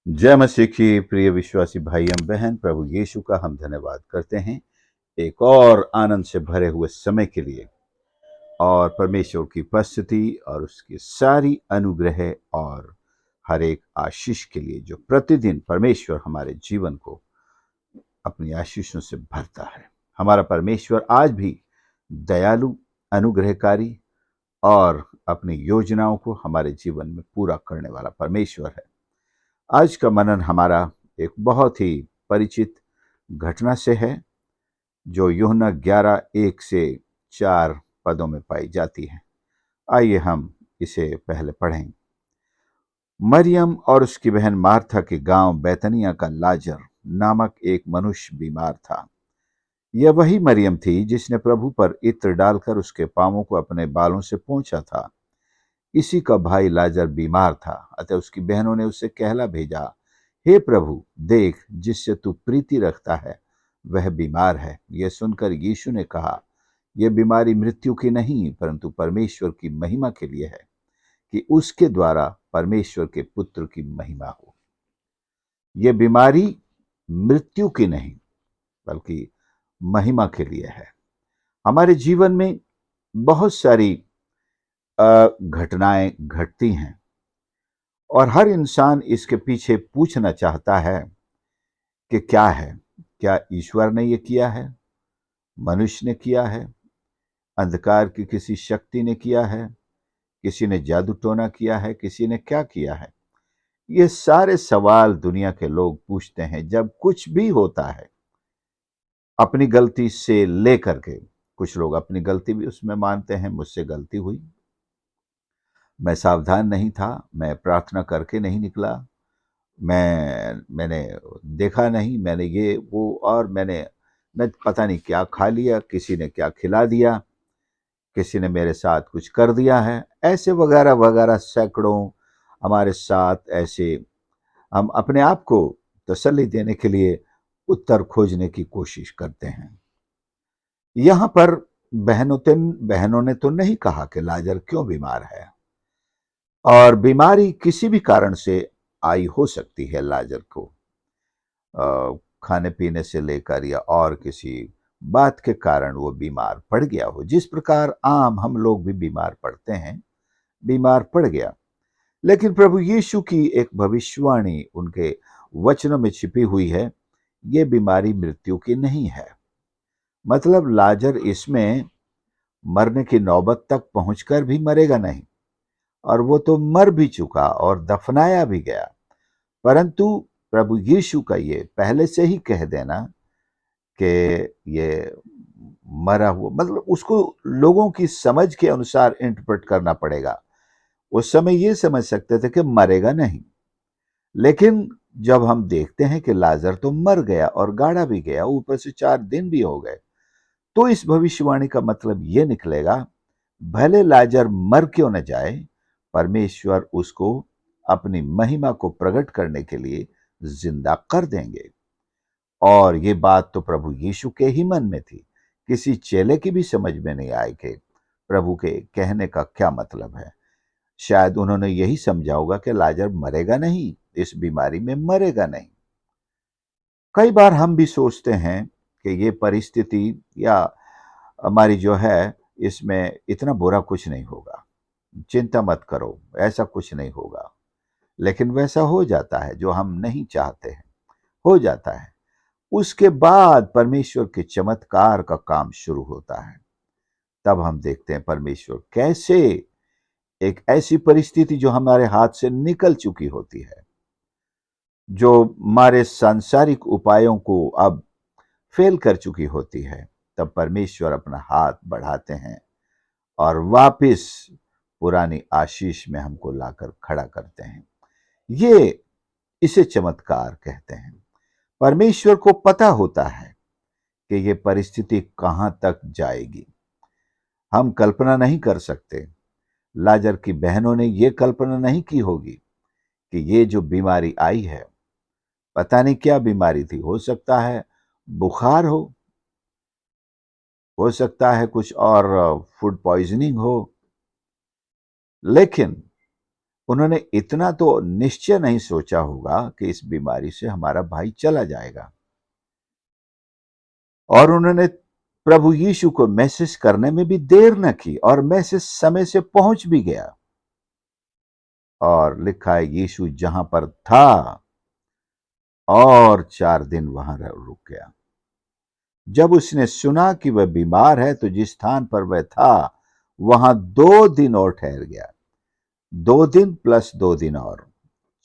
जय मसीह की प्रिय विश्वासी भाई एवं बहन, प्रभु यीशु का हम धन्यवाद करते हैं एक और आनंद से भरे हुए समय के लिए, और परमेश्वर की उपस्थिति और उसकी सारी अनुग्रह और हर एक आशीष के लिए जो प्रतिदिन परमेश्वर हमारे जीवन को अपनी आशीषों से भरता है। हमारा परमेश्वर आज भी दयालु, अनुग्रहकारी और अपनी योजनाओं को हमारे जीवन में पूरा करने वाला परमेश्वर है। आज का मनन हमारा एक बहुत ही परिचित घटना से है, जो यूहन्ना 11:1 से 4 पदों में पाई जाती है। आइए हम इसे पहले पढ़ें। मरियम और उसकी बहन मार्था के गांव बैतनिया का लाजर नामक एक मनुष्य बीमार था। यह वही मरियम थी जिसने प्रभु पर इत्र डालकर उसके पांवों को अपने बालों से पोंछा था। इसी का भाई लाजर बीमार था, अतः उसकी बहनों ने उससे कहला भेजा, हे प्रभु, देख, जिससे तू प्रीति रखता है वह बीमार है। यह सुनकर यीशु ने कहा, यह बीमारी मृत्यु की नहीं परंतु परमेश्वर की महिमा के लिए है, कि उसके द्वारा परमेश्वर के पुत्र की महिमा हो। यह बीमारी मृत्यु की नहीं बल्कि महिमा के लिए है। हमारे जीवन में बहुत सारी घटनाएं घटती हैं और हर इंसान इसके पीछे पूछना चाहता है कि क्या है। क्या ईश्वर ने ये किया है, मनुष्य ने किया है, अंधकार की किसी शक्ति ने किया है, किसी ने जादू टोना किया है, किसी ने क्या किया है? ये सारे सवाल दुनिया के लोग पूछते हैं जब कुछ भी होता है, अपनी गलती से लेकर के। कुछ लोग अपनी गलती भी उसमें मानते हैं, मुझसे गलती हुई, मैं सावधान नहीं था, मैं प्रार्थना करके नहीं निकला, मैंने देखा नहीं, मैंने ये वो, और मैंने न पता नहीं क्या खा लिया, किसी ने क्या खिला दिया, किसी ने मेरे साथ कुछ कर दिया है, ऐसे वगैरह वगैरह सैकड़ों हमारे साथ ऐसे हम अपने आप को तसल्ली देने के लिए उत्तर खोजने की कोशिश करते हैं। यहाँ पर बहनों ने तो नहीं कहा कि लाजर क्यों बीमार है, और बीमारी किसी भी कारण से आई हो सकती है। लाजर को खाने पीने से लेकर या और किसी बात के कारण वो बीमार पड़ गया हो, जिस प्रकार आम हम लोग भी बीमार पड़ते हैं, बीमार पड़ गया। लेकिन प्रभु यीशु की एक भविष्यवाणी उनके वचनों में छिपी हुई है, ये बीमारी मृत्यु की नहीं है। मतलब लाजर इसमें मरने की नौबत तक पहुंचकर भी मरेगा नहीं, और वो तो मर भी चुका और दफनाया भी गया। परंतु प्रभु यीशु का ये पहले से ही कह देना कि ये मरा हुआ, मतलब उसको लोगों की समझ के अनुसार इंटरप्रेट करना पड़ेगा। उस समय ये समझ सकते थे कि मरेगा नहीं, लेकिन जब हम देखते हैं कि लाजर तो मर गया और गाड़ा भी गया, ऊपर से 4 दिन भी हो गए, तो इस भविष्यवाणी का मतलब ये निकलेगा, भले लाजर मर क्यों न जाए, परमेश्वर उसको अपनी महिमा को प्रकट करने के लिए जिंदा कर देंगे। और ये बात तो प्रभु यीशु के ही मन में थी, किसी चेले की भी समझ में नहीं आई कि प्रभु के कहने का क्या मतलब है। शायद उन्होंने यही समझा होगा कि लाजर मरेगा नहीं, इस बीमारी में मरेगा नहीं। कई बार हम भी सोचते हैं कि ये परिस्थिति या हमारी जो है, इसमें इतना बुरा कुछ नहीं होगा, चिंता मत करो, ऐसा कुछ नहीं होगा। लेकिन वैसा हो जाता है, जो हम नहीं चाहते हैं हो जाता है। उसके बाद परमेश्वर के चमत्कार का काम शुरू होता है। तब हम देखते हैं परमेश्वर कैसे एक ऐसी परिस्थिति जो हमारे हाथ से निकल चुकी होती है, जो हमारे सांसारिक उपायों को अब फेल कर चुकी होती है, तब परमेश्वर अपना हाथ बढ़ाते हैं और वापस पुरानी आशीष में हमको लाकर खड़ा करते हैं। ये इसे चमत्कार कहते हैं। परमेश्वर को पता होता है कि ये परिस्थिति कहां तक जाएगी, हम कल्पना नहीं कर सकते। लाजर की बहनों ने ये कल्पना नहीं की होगी कि ये जो बीमारी आई है, पता नहीं क्या बीमारी थी, हो सकता है बुखार हो सकता है कुछ और फूड पॉइजनिंग हो, लेकिन उन्होंने इतना तो निश्चय नहीं सोचा होगा कि इस बीमारी से हमारा भाई चला जाएगा। और उन्होंने प्रभु यीशु को मैसेज करने में भी देर न की और मैसेज समय से पहुंच भी गया। और लिखा है यीशु जहां पर था और 4 दिन वहां रुक गया। जब उसने सुना कि वह बीमार है तो जिस स्थान पर वह था वहां 2 दिन और ठहर गया। 2 दिन प्लस 2 दिन और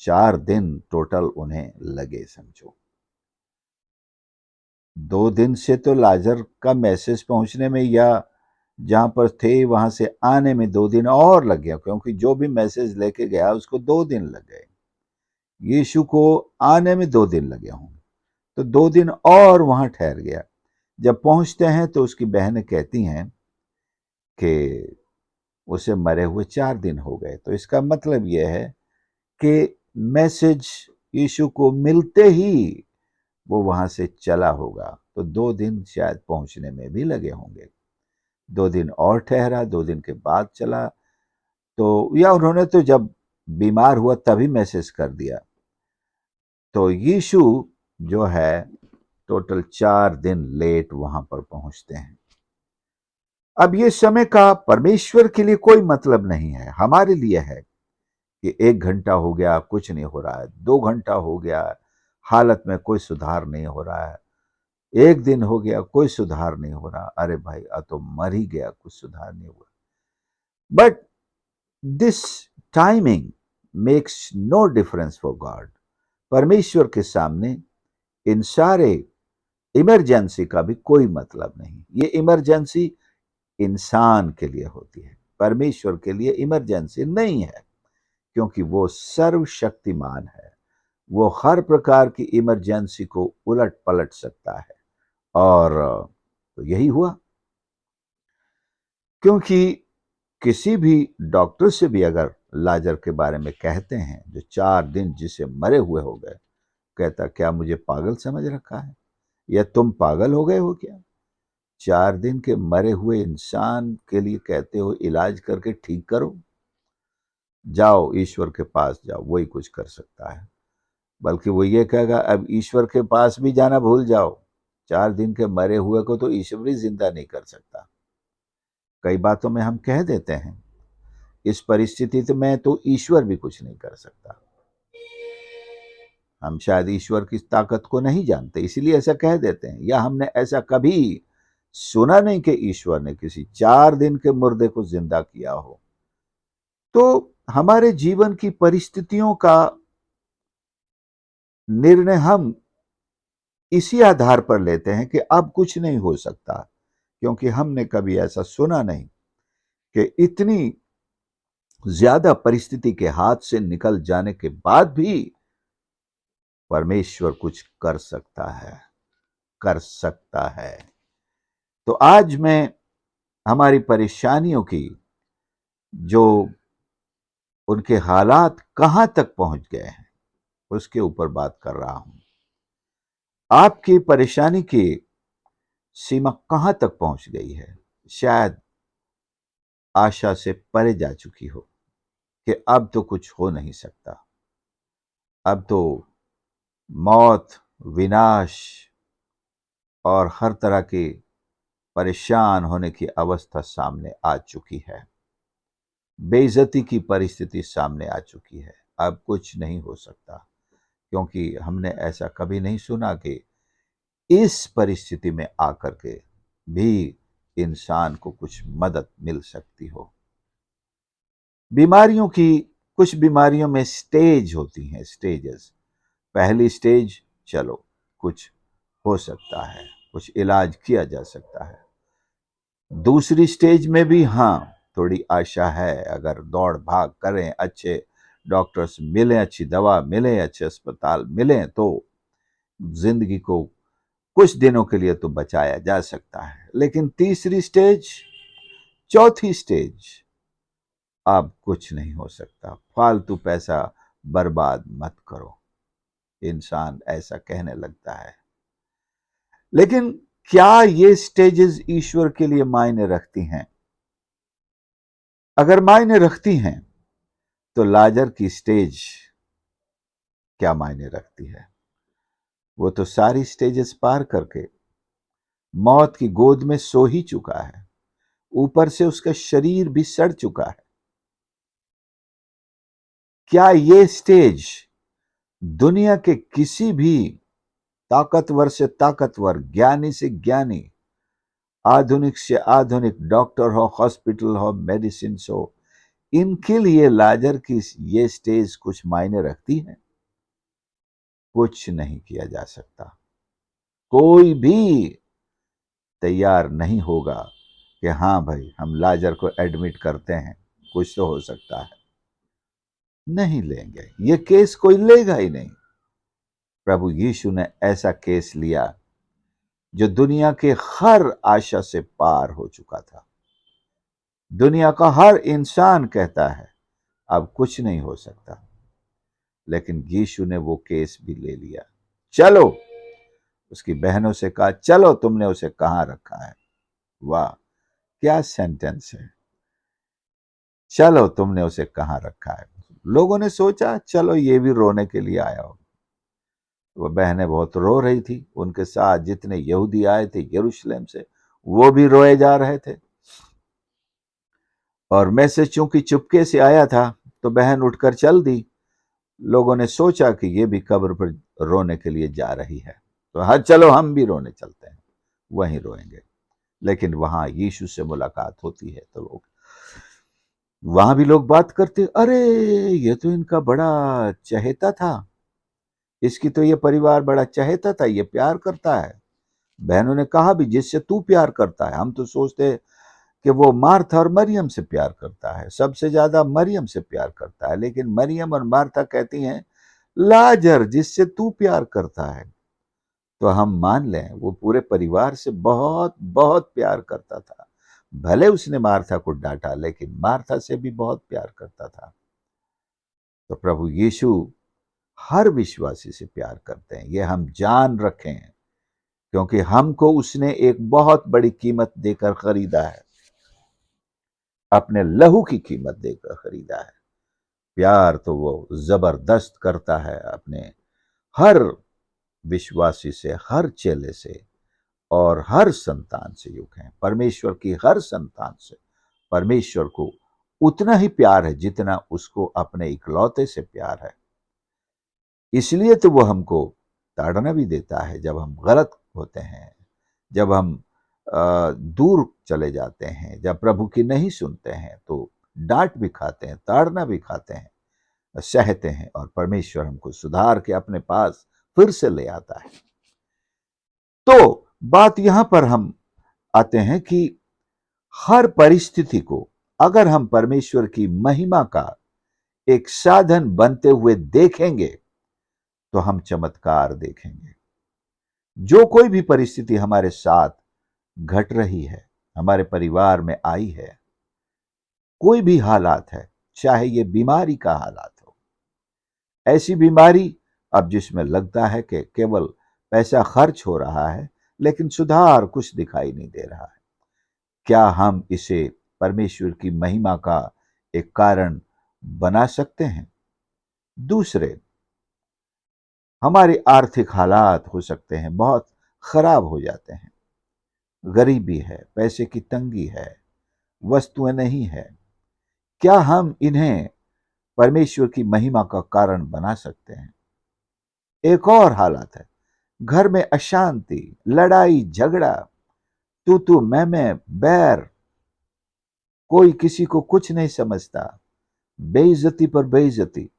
4 दिन टोटल उन्हें लगे, समझो। 2 दिन से तो लाजर का मैसेज पहुंचने में या जहां पर थे वहां से आने में 2 दिन और लग गया, क्योंकि जो भी मैसेज लेके गया उसको 2 दिन लग गए। यीशु को आने में 2 दिन लगे होंगे, तो 2 दिन और वहां ठहर गया। जब पहुंचते हैं तो उसकी बहनें कहती हैं कि उसे मरे हुए 4 दिन हो गए। तो इसका मतलब यह है कि मैसेज यीशु को मिलते ही वो वहां से चला होगा, तो 2 दिन शायद पहुंचने में भी लगे होंगे। 2 दिन और ठहरा, 2 दिन के बाद चला। तो या उन्होंने तो जब बीमार हुआ तभी मैसेज कर दिया। तो यीशु जो है टोटल 4 दिन लेट वहां पर पहुंचते हैं। अब ये समय का परमेश्वर के लिए कोई मतलब नहीं है, हमारे लिए है कि 1 घंटा हो गया कुछ नहीं हो रहा है, 2 घंटा हो गया हालत में कोई सुधार नहीं हो रहा है, 1 दिन हो गया कोई सुधार नहीं हो रहा, अरे भाई तो मर ही गया, कुछ सुधार नहीं हुआ। But this timing makes no difference for God. परमेश्वर के सामने इन सारे इमरजेंसी का भी कोई मतलब नहीं। ये इमरजेंसी इंसान के लिए होती है, परमेश्वर के लिए इमरजेंसी नहीं है, क्योंकि वो सर्वशक्तिमान है। वो हर प्रकार की इमरजेंसी को उलट पलट सकता है। और तो यही हुआ, क्योंकि किसी भी डॉक्टर से भी अगर लाजर के बारे में कहते हैं जो 4 दिन जिसे मरे हुए हो गए, कहता क्या मुझे पागल समझ रखा है, या तुम पागल हो गए हो क्या? 4 दिन के मरे हुए इंसान के लिए कहते हो इलाज करके ठीक करो? जाओ ईश्वर के पास जाओ, वही कुछ कर सकता है। बल्कि वो ये कहेगा अब ईश्वर के पास भी जाना भूल जाओ, 4 दिन के मरे हुए को तो ईश्वर भी जिंदा नहीं कर सकता। कई बातों में हम कह देते हैं इस परिस्थिति में तो ईश्वर भी कुछ नहीं कर सकता। हम शायद ईश्वर की ताकत को नहीं जानते, इसीलिए ऐसा कह देते हैं, या हमने ऐसा कभी सुना नहीं कि ईश्वर ने किसी 4 दिन के मुर्दे को जिंदा किया हो। तो हमारे जीवन की परिस्थितियों का निर्णय हम इसी आधार पर लेते हैं कि अब कुछ नहीं हो सकता, क्योंकि हमने कभी ऐसा सुना नहीं कि इतनी ज्यादा परिस्थिति के हाथ से निकल जाने के बाद भी परमेश्वर कुछ कर सकता है, कर सकता है। तो आज मैं हमारी परेशानियों की, जो उनके हालात कहां तक पहुंच गए हैं, उसके ऊपर बात कर रहा हूं। आपकी परेशानी की सीमा कहां तक पहुंच गई है? शायद आशा से परे जा चुकी हो कि अब तो कुछ हो नहीं सकता, अब तो मौत, विनाश और हर तरह की परेशान होने की अवस्था सामने आ चुकी है। बेइज्जती की परिस्थिति सामने आ चुकी है। अब कुछ नहीं हो सकता, क्योंकि हमने ऐसा कभी नहीं सुना कि इस परिस्थिति में आकर के भी इंसान को कुछ मदद मिल सकती हो। बीमारियों की, कुछ बीमारियों में स्टेज होती हैं, स्टेजेस। पहली स्टेज, चलो कुछ हो सकता है, कुछ इलाज किया जा सकता है। दूसरी स्टेज में भी हाँ थोड़ी आशा है, अगर दौड़ भाग करें, अच्छे डॉक्टर्स मिलें, अच्छी दवा मिले, अच्छे अस्पताल मिलें, तो जिंदगी को कुछ दिनों के लिए तो बचाया जा सकता है। लेकिन तीसरी स्टेज, चौथी स्टेज, अब कुछ नहीं हो सकता, फालतू पैसा बर्बाद मत करो, इंसान ऐसा कहने लगता है। लेकिन क्या ये स्टेजेस ईश्वर के लिए मायने रखती हैं? अगर मायने रखती हैं तो लाजर की स्टेज क्या मायने रखती है? वो तो सारी स्टेजेस पार करके मौत की गोद में सो ही चुका है, ऊपर से उसका शरीर भी सड़ चुका है। क्या ये स्टेज दुनिया के किसी भी ताकतवर से ताकतवर, ज्ञानी से ज्ञानी, आधुनिक से आधुनिक डॉक्टर हो, हॉस्पिटल हो, मेडिसिन हो, इनके लिए लाजर की ये स्टेज कुछ मायने रखती है? कुछ नहीं किया जा सकता। कोई भी तैयार नहीं होगा कि हाँ भाई हम लाजर को एडमिट करते हैं, कुछ तो हो सकता है। नहीं लेंगे, ये केस कोई लेगा ही नहीं। प्रभु यीशु ने ऐसा केस लिया जो दुनिया के हर आशा से पार हो चुका था। दुनिया का हर इंसान कहता है अब कुछ नहीं हो सकता, लेकिन यीशु ने वो केस भी ले लिया। चलो, उसकी बहनों से कहा, चलो तुमने उसे कहां रखा है? वाह, क्या सेंटेंस है! चलो तुमने उसे कहां रखा है। लोगों ने सोचा चलो ये भी रोने के लिए आया हो। वो बहनें बहुत रो रही थी, उनके साथ जितने यहूदी आए थे यरूशलेम से, वो भी रोए जा रहे थे। और मैसेज चूंकि चुपके से आया था तो बहन उठकर चल दी। लोगों ने सोचा कि ये भी कब्र पर रोने के लिए जा रही है, तो हाँ चलो हम भी रोने चलते हैं, वहीं रोएंगे। लेकिन वहां यीशु से मुलाकात होती है तो लोग, वहां भी लोग बात करते, अरे ये तो इनका बड़ा चहेता था, इसकी तो ये परिवार बड़ा चहेता था, ये प्यार करता है। बहनों ने कहा भी, जिससे तू प्यार करता है, हम तो सोचते कि वो मार्था और मरियम से प्यार करता है, सबसे ज्यादा मरियम से प्यार करता है, लेकिन मरियम और मार्था कहती हैं लाजर जिससे तू प्यार करता है। तो हम मान लें वो पूरे परिवार से बहुत बहुत प्यार करता था। भले उसने मार्था को डांटा, लेकिन मार्था से भी बहुत प्यार करता था। तो प्रभु यीशु हर विश्वासी से प्यार करते हैं, ये हम जान रखें, क्योंकि हमको उसने एक बहुत बड़ी कीमत देकर खरीदा है, अपने लहू की कीमत देकर खरीदा है। प्यार तो वो जबरदस्त करता है अपने हर विश्वासी से, हर चेले से और हर संतान से। युग है परमेश्वर की हर संतान से परमेश्वर को उतना ही प्यार है जितना उसको अपने इकलौते से प्यार है। इसलिए तो वो हमको ताड़ना भी देता है जब हम गलत होते हैं, जब हम दूर चले जाते हैं, जब प्रभु की नहीं सुनते हैं, तो डांट भी खाते हैं, ताड़ना भी खाते हैं, सहते हैं, और परमेश्वर हमको सुधार के अपने पास फिर से ले आता है। तो बात यहां पर हम आते हैं कि हर परिस्थिति को अगर हम परमेश्वर की महिमा का एक साधन बनते हुए देखेंगे तो हम चमत्कार देखेंगे। जो कोई भी परिस्थिति हमारे साथ घट रही है, हमारे परिवार में आई है, कोई भी हालात है, चाहे ये बीमारी का हालात हो, ऐसी बीमारी अब जिसमें लगता है कि केवल पैसा खर्च हो रहा है लेकिन सुधार कुछ दिखाई नहीं दे रहा है, क्या हम इसे परमेश्वर की महिमा का एक कारण बना सकते हैं? दूसरे, हमारे आर्थिक हालात हो सकते हैं बहुत खराब हो जाते हैं, गरीबी है, पैसे की तंगी है, वस्तुएं नहीं है, क्या हम इन्हें परमेश्वर की महिमा का कारण बना सकते हैं? एक और हालत है, घर में अशांति, लड़ाई झगड़ा, तू मैं बैर, कोई किसी को कुछ नहीं समझता, बेइज्जती पर बेइज्जती।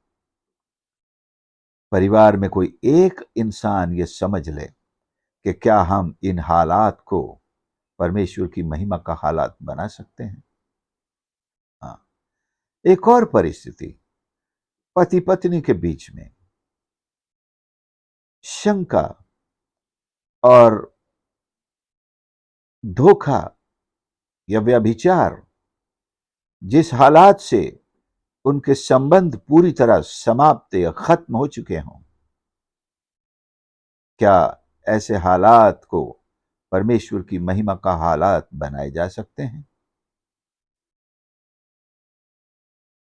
परिवार में कोई एक इंसान ये समझ ले कि क्या हम इन हालात को परमेश्वर की महिमा का हालात बना सकते हैं? हाँ। एक और परिस्थिति, पति पत्नी के बीच में शंका और धोखा या व्यभिचार, जिस हालात से उनके संबंध पूरी तरह समाप्त या खत्म हो चुके हों, क्या ऐसे हालात को परमेश्वर की महिमा का हालात बनाए जा सकते हैं?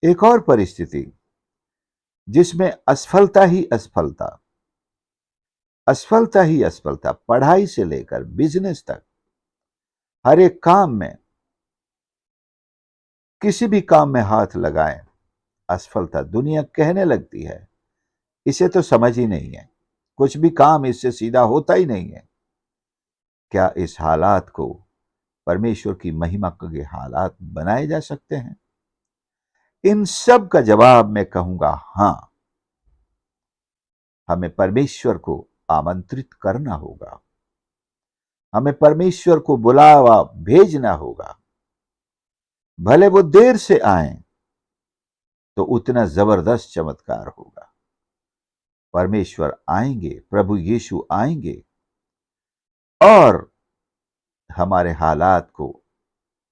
एक और परिस्थिति जिसमें असफलता ही असफलता, असफलता ही असफलता, पढ़ाई से लेकर बिजनेस तक, हर एक काम में, किसी भी काम में हाथ लगाएं, असफलता। दुनिया कहने लगती है इसे तो समझ ही नहीं है, कुछ भी काम इससे सीधा होता ही नहीं है। क्या इस हालात को परमेश्वर की महिमा के हालात बनाए जा सकते हैं? इन सब का जवाब मैं कहूंगा हां। हमें परमेश्वर को आमंत्रित करना होगा, हमें परमेश्वर को बुलावा भेजना होगा। भले वो देर से आए तो उतना जबरदस्त चमत्कार होगा। परमेश्वर आएंगे, प्रभु यीशु आएंगे और हमारे हालात को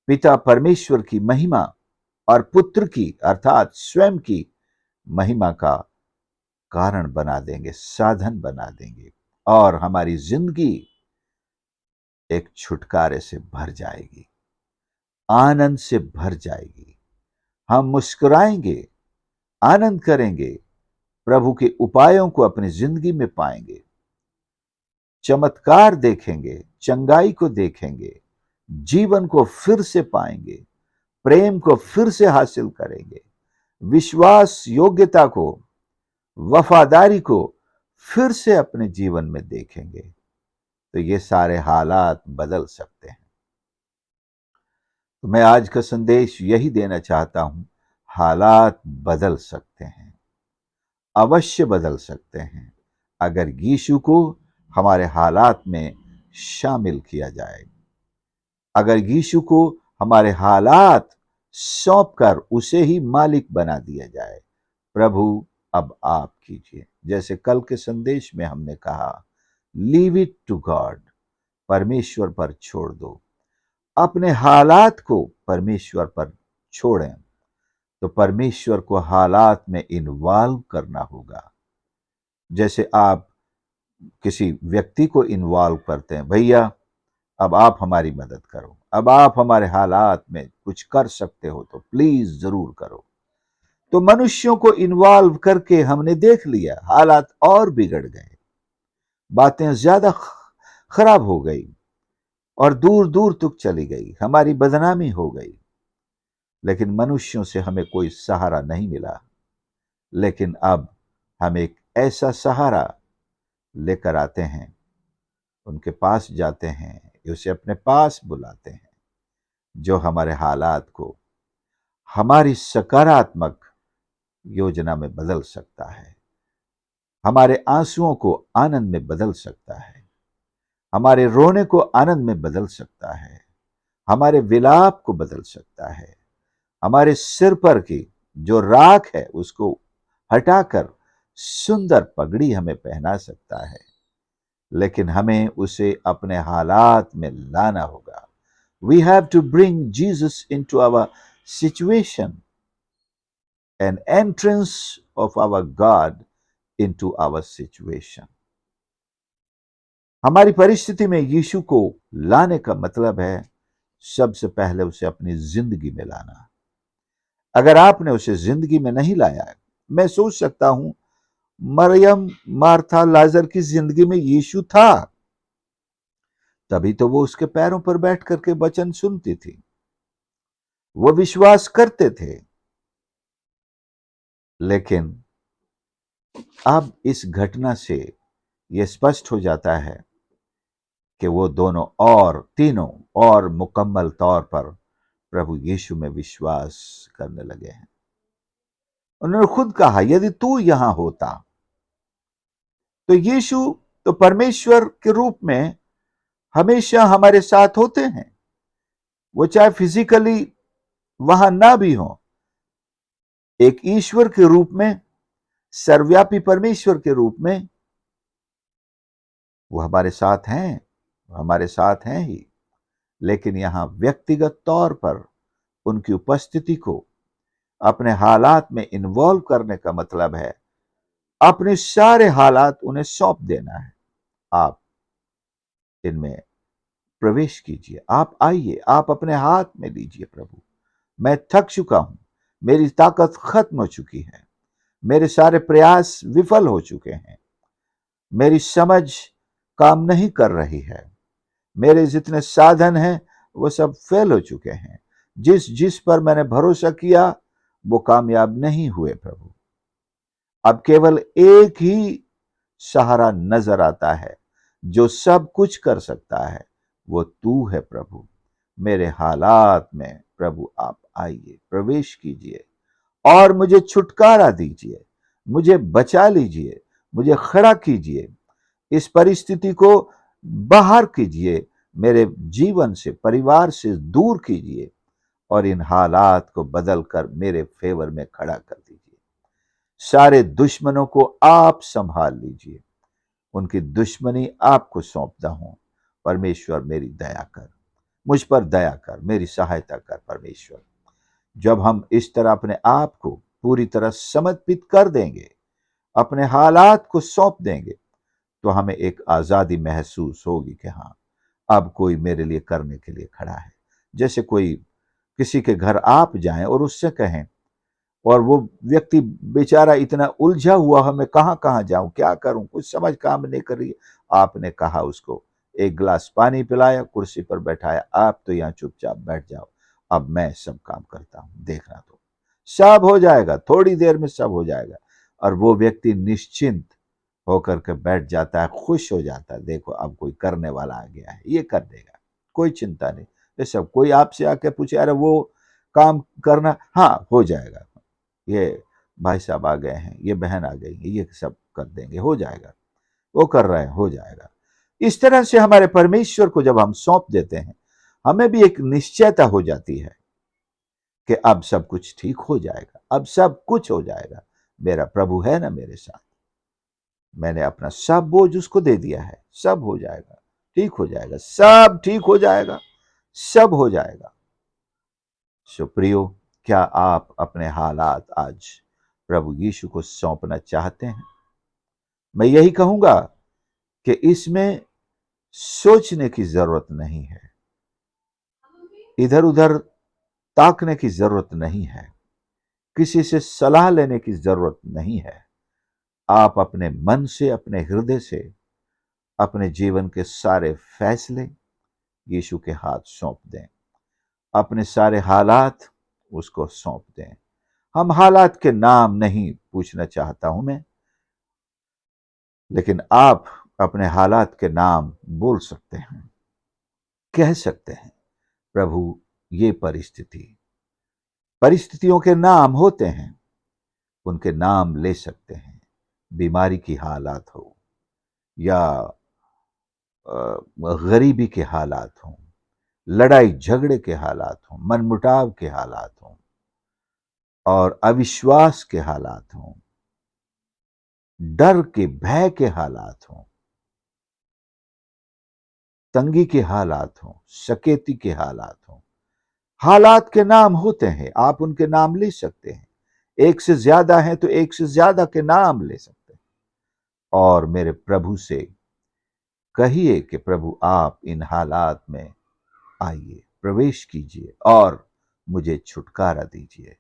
पिता परमेश्वर की महिमा और पुत्र की अर्थात स्वयं की महिमा का कारण बना देंगे, साधन बना देंगे, और हमारी जिंदगी एक छुटकारे से भर जाएगी, आनंद से भर जाएगी। हम मुस्कुराएंगे, आनंद करेंगे, प्रभु के उपायों को अपनी जिंदगी में पाएंगे, चमत्कार देखेंगे, चंगाई को देखेंगे, जीवन को फिर से पाएंगे, प्रेम को फिर से हासिल करेंगे, विश्वास योग्यता को, वफादारी को फिर से अपने जीवन में देखेंगे। तो ये सारे हालात बदल सकते हैं। तो मैं आज का संदेश यही देना चाहता हूं, हालात बदल सकते हैं, अवश्य बदल सकते हैं, अगर यीशु को हमारे हालात में शामिल किया जाए, अगर यीशु को हमारे हालात सौंप कर उसे ही मालिक बना दिया जाए। प्रभु अब आप कीजिए, जैसे कल के संदेश में हमने कहा, लीव इट टू गॉड, परमेश्वर पर छोड़ दो। अपने हालात को परमेश्वर पर छोड़ें, तो परमेश्वर को हालात में इन्वॉल्व करना होगा। जैसे आप किसी व्यक्ति को इन्वॉल्व करते हैं, भैया अब आप हमारी मदद करो, अब आप हमारे हालात में कुछ कर सकते हो तो प्लीज जरूर करो। तो मनुष्यों को इन्वॉल्व करके हमने देख लिया, हालात और बिगड़ गए, बातें ज्यादा खराब हो गई और दूर दूर तक चली गई, हमारी बदनामी हो गई। लेकिन मनुष्यों से हमें कोई सहारा नहीं मिला। लेकिन अब हम एक ऐसा सहारा लेकर आते हैं, उनके पास जाते हैं, उसे अपने पास बुलाते हैं, जो हमारे हालात को हमारी सकारात्मक योजना में बदल सकता है, हमारे आंसुओं को आनंद में बदल सकता है, हमारे रोने को आनंद में बदल सकता है, हमारे विलाप को बदल सकता है, हमारे सिर पर की जो राख है उसको हटाकर सुंदर पगड़ी हमें पहना सकता है। लेकिन हमें उसे अपने हालात में लाना होगा। We have to bring Jesus into our situation, an entrance of our God into our situation. हमारी परिस्थिति में यीशु को लाने का मतलब है सबसे पहले उसे अपनी जिंदगी में लाना। अगर आपने उसे जिंदगी में नहीं लाया, मैं सोच सकता हूं मरियम, मार्था, लाजर की जिंदगी में यीशु था, तभी तो वो उसके पैरों पर बैठ करके वचन सुनती थी, वो विश्वास करते थे। लेकिन अब इस घटना से यह स्पष्ट हो जाता है कि वो दोनों और तीनों और मुकम्मल तौर पर प्रभु यीशु में विश्वास करने लगे हैं। उन्होंने खुद कहा, यदि तू यहां होता, तो यीशु तो परमेश्वर के रूप में हमेशा हमारे साथ होते हैं, वो चाहे फिजिकली वहां ना भी हो, एक ईश्वर के रूप में, सर्वव्यापी परमेश्वर के रूप में वो हमारे साथ हैं, हमारे साथ हैं ही। लेकिन यहां व्यक्तिगत तौर पर उनकी उपस्थिति को अपने हालात में इन्वॉल्व करने का मतलब है अपने सारे हालात उन्हें सौंप देना है। आप इनमें प्रवेश कीजिए, आप आइए, आप अपने हाथ में लीजिए, प्रभु मैं थक चुका हूं, मेरी ताकत खत्म हो चुकी है, मेरे सारे प्रयास विफल हो चुके हैं, मेरी समझ काम नहीं कर रही है, मेरे जितने साधन हैं वो सब फेल हो चुके हैं। जिस जिस पर मैंने भरोसा किया वो कामयाब नहीं हुए प्रभु। अब केवल एक ही सहारा नजर आता है जो सब कुछ कर सकता है, वो तू है प्रभु। मेरे हालात में प्रभु आप आइए, प्रवेश कीजिए और मुझे छुटकारा दीजिए, मुझे बचा लीजिए, मुझे खड़ा कीजिए, इस परिस्थिति को बाहर कीजिए, मेरे जीवन से, परिवार से दूर कीजिए और इन हालात को बदलकर मेरे फेवर में खड़ा कर दीजिए। सारे दुश्मनों को आप संभाल लीजिए, उनकी दुश्मनी आपको सौंपता हूं। परमेश्वर मेरी दया कर, मुझ पर दया कर, मेरी सहायता कर परमेश्वर। जब हम इस तरह अपने आप को पूरी तरह समर्पित कर देंगे, अपने हालात को सौंप देंगे, तो हमें एक आजादी महसूस होगी कि हाँ, अब कोई मेरे लिए करने के लिए खड़ा है। जैसे कोई किसी के घर आप जाएं और उससे कहें, और वो व्यक्ति बेचारा इतना उलझा हुआ है, मैं कहाँ कहाँ जाऊं, क्या करूं, कुछ समझ काम नहीं कर रही है। आपने कहा उसको, एक गिलास पानी पिलाया, कुर्सी पर बैठाया, आप तो यहाँ चुपचाप बैठ जाओ, अब मैं सब काम करता हूं, देखना तो सब हो जाएगा, थोड़ी देर में सब हो जाएगा। और वो व्यक्ति निश्चिंत होकर के बैठ जाता है, खुश हो जाता है, देखो अब कोई करने वाला आ गया है, ये कर देगा, कोई चिंता नहीं। ये सब कोई आपसे आके पूछे, अरे वो काम करना, हाँ हो जाएगा, ये भाई साहब आ गए हैं, ये बहन आ गई है, ये सब कर देंगे, हो जाएगा, वो कर रहे हैं, हो जाएगा। इस तरह से हमारे परमेश्वर को जब हम सौंप देते हैं, हमें भी एक निश्चयता हो जाती है कि अब सब कुछ ठीक हो जाएगा, अब सब कुछ हो जाएगा, मेरा प्रभु है ना मेरे साथ, मैंने अपना सब बोझ उसको दे दिया है, सब हो जाएगा, ठीक हो जाएगा, सब ठीक हो जाएगा, सब हो जाएगा। सुप्रियो, क्या आप अपने हालात आज प्रभु यीशु को सौंपना चाहते हैं? मैं यही कहूंगा कि इसमें सोचने की जरूरत नहीं है, इधर उधर ताकने की जरूरत नहीं है, किसी से सलाह लेने की जरूरत नहीं है। आप अपने मन से, अपने हृदय से अपने जीवन के सारे फैसले यीशु के हाथ सौंप दें, अपने सारे हालात उसको सौंप दें। हम हालात के नाम नहीं पूछना चाहता हूं मैं, लेकिन आप अपने हालात के नाम बोल सकते हैं, कह सकते हैं, प्रभु ये परिस्थितियों के नाम होते हैं, उनके नाम ले सकते हैं। बीमारी की हालात हो या गरीबी के हालात हों, लड़ाई झगड़े के हालात हों, मनमुटाव के हालात हों और अविश्वास के हालात हों, डर के, भय के हालात हों, तंगी के हालात हों, सकेती के हालात हों, हालात के नाम होते हैं, आप उनके नाम ले सकते हैं। एक से ज्यादा है तो एक से ज्यादा के नाम ले सकते हैं और मेरे प्रभु से कहिए कि प्रभु आप इन हालात में आइए, प्रवेश कीजिए और मुझे छुटकारा दीजिए,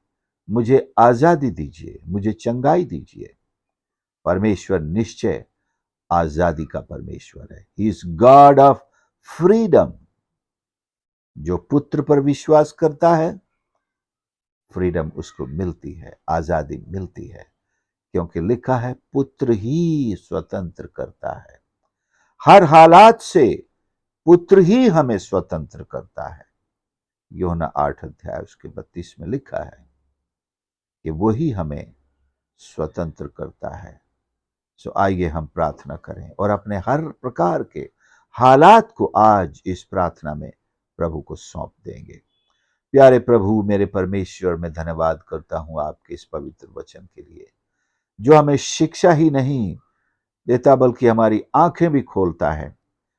मुझे आजादी दीजिए, मुझे चंगाई दीजिए। परमेश्वर निश्चय आजादी का परमेश्वर है। He is God of freedom. जो पुत्र पर विश्वास करता है, फ्रीडम उसको मिलती है, आजादी मिलती है, क्योंकि लिखा है पुत्र ही स्वतंत्र करता है। हर हालात से पुत्र ही हमें स्वतंत्र करता है। यूहन्ना 8 अध्याय उसके 32 में लिखा है कि वही हमें स्वतंत्र करता है। सो आइए हम प्रार्थना करें और अपने हर प्रकार के हालात को आज इस प्रार्थना में प्रभु को सौंप देंगे। प्यारे प्रभु, मेरे परमेश्वर, मैं धन्यवाद करता हूं आपके इस पवित्र वचन के लिए, जो हमें शिक्षा ही नहीं देता बल्कि हमारी आंखें भी खोलता है,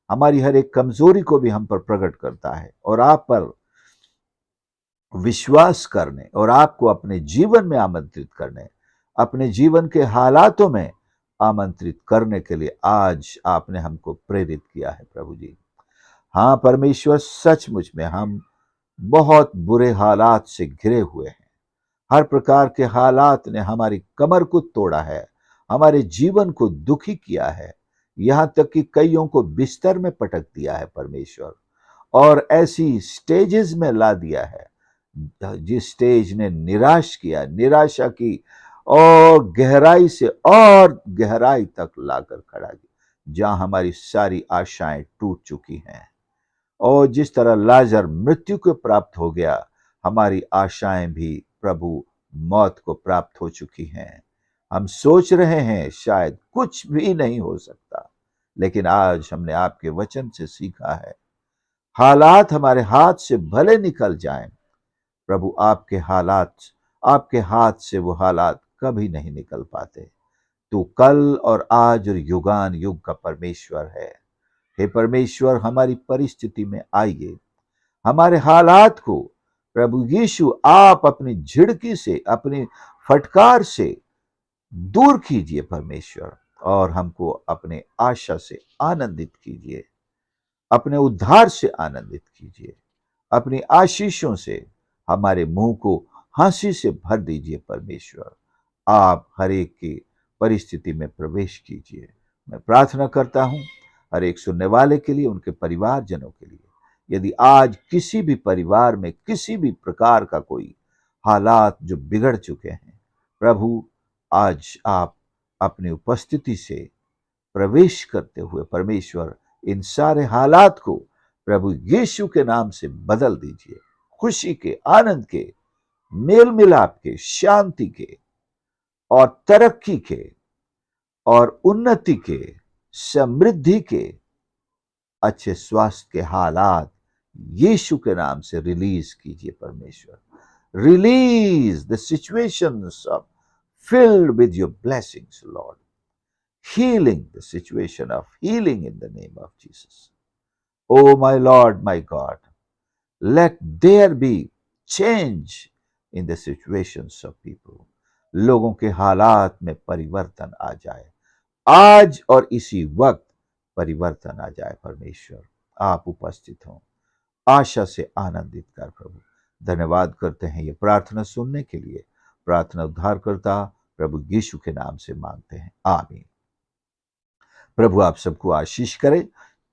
हमारी हर एक कमजोरी को भी हम पर प्रकट करता है और आप पर विश्वास करने और आपको अपने जीवन में आमंत्रित करने, अपने जीवन के हालातों में आमंत्रित करने के लिए आज आपने हमको प्रेरित किया है प्रभु जी। हाँ परमेश्वर, सचमुच में हम बहुत बुरे हालात से घिरे हुए हैं, हर प्रकार के हालात ने हमारी कमर को तोड़ा है, हमारे जीवन को दुखी किया है, यहाँ तक कि कईयों को बिस्तर में पटक दिया है परमेश्वर, और ऐसी स्टेजेस में ला दिया है जिस स्टेज ने निराश किया, निराशा की, और गहराई से और गहराई तक लाकर खड़ा किया, जहां हमारी सारी आशाएं टूट चुकी हैं। और जिस तरह लाजर मृत्यु को प्राप्त हो गया, हमारी आशाएं भी प्रभु मौत को प्राप्त हो चुकी हैं। हम सोच रहे हैं शायद कुछ भी नहीं हो सकता, लेकिन आज हमने आपके वचन से सीखा है, हालात हमारे हाथ से भले निकल जाएं, प्रभु आपके हाथ से वो हालात कभी नहीं निकल पाते। तू कल और आज और युगान युग का परमेश्वर है। हे परमेश्वर, हमारी परिस्थिति में आइए, हमारे हालात को प्रभु यीशु आप अपनी झिड़की से, अपनी फटकार से दूर कीजिए परमेश्वर, और हमको अपने आशा से आनंदित कीजिए, अपने उद्धार से आनंदित कीजिए, अपनी आशीषों से हमारे मुंह को हंसी से भर दीजिए परमेश्वर। आप हर एक की परिस्थिति में प्रवेश कीजिए। मैं प्रार्थना करता हूं हर एक सुनने वाले के लिए, उनके परिवारजनों के लिए। यदि आज किसी भी परिवार में किसी भी प्रकार का कोई हालात जो बिगड़ चुके हैं, प्रभु आज आप अपनी उपस्थिति से प्रवेश करते हुए परमेश्वर इन सारे हालात को प्रभु यीशु के नाम से बदल दीजिए। खुशी के, आनंद के, मेल मिलाप के, शांति के और तरक्की के और उन्नति के, समृद्धि के, अच्छे स्वास्थ्य के हालात यीशु के नाम से रिलीज कीजिए परमेश्वर। Release the situations of filled with your blessings, Lord. Healing the situation of healing in the name of Jesus. Oh, my Lord, my God, let there be change in the situations of people. लोगों के हालात में परिवर्तन आ जाए, आज और इसी वक्त परिवर्तन आ जाए परमेश्वर। आप उपस्थित हों, आशा से आनंदित कर प्रभु। धन्यवाद करते हैं ये प्रार्थना सुनने के लिए। प्रार्थना उद्धारकर्ता प्रभु यीशु के नाम से मांगते हैं, आमीन। प्रभु आप सबको आशीष करे।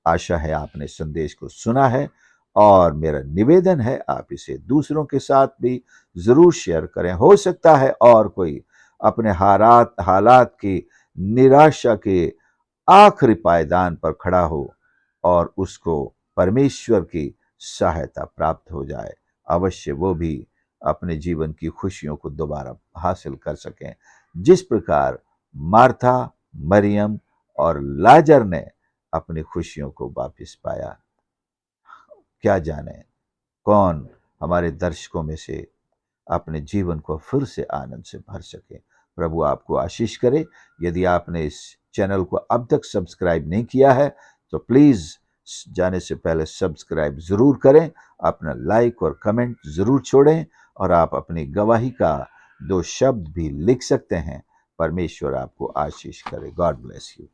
आशा है आपने संदेश को सुना है, और मेरा निवेदन है आप इसे दूसरों के साथ भी जरूर शेयर करें। हो सकता है और कोई अपने हालात की निराशा के आखिरी पायदान पर खड़ा हो और उसको परमेश्वर की सहायता प्राप्त हो जाए। अवश्य वो भी अपने जीवन की खुशियों को दोबारा हासिल कर सकें, जिस प्रकार मार्था, मरियम और लाजर ने अपनी खुशियों को वापस पाया। क्या जाने कौन हमारे दर्शकों में से अपने जीवन को फिर से आनंद से भर सके। प्रभु आपको आशीष करे। यदि आपने इस चैनल को अब तक सब्सक्राइब नहीं किया है तो प्लीज जाने से पहले सब्सक्राइब जरूर करें, अपना लाइक और कमेंट जरूर छोड़ें, और आप अपनी गवाही का 2 शब्द भी लिख सकते हैं। परमेश्वर आपको आशीष करे। God bless you.